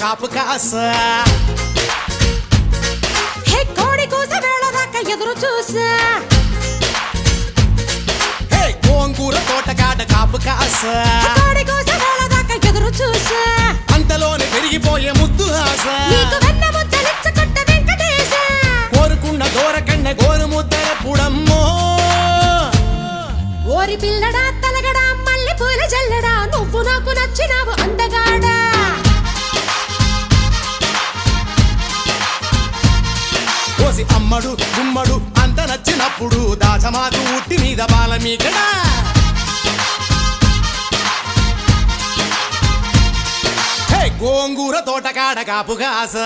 కాపు కాస హే కోడి కూస వేళ దాకా ఎదురు చూసా హే గోంగూర తోటకాడ కాపు కాస కోడి కూస వేళ దాకా ఎదురు చూసా అంతలోనే పెరిగిపోయే ముద్దు ఆశ నీకు వెన్న ముద్దలిచ్చుకుంట వెంకటేశ కోరుకున్న దూరకన్న గోరు ముద్దర పుడమ్మో ఓరి పిల్లడా తలగడా మల్లె పూల జల్లడా నువ్వు నాకు నచ్చినావు అందగాడా కోసి అమ్మడు గుమ్మడు అంత నచ్చినప్పుడు దాచమాకు ఉట్టి మీద బాల మీకడా గోంగూర తోటకాడ కాపు కాస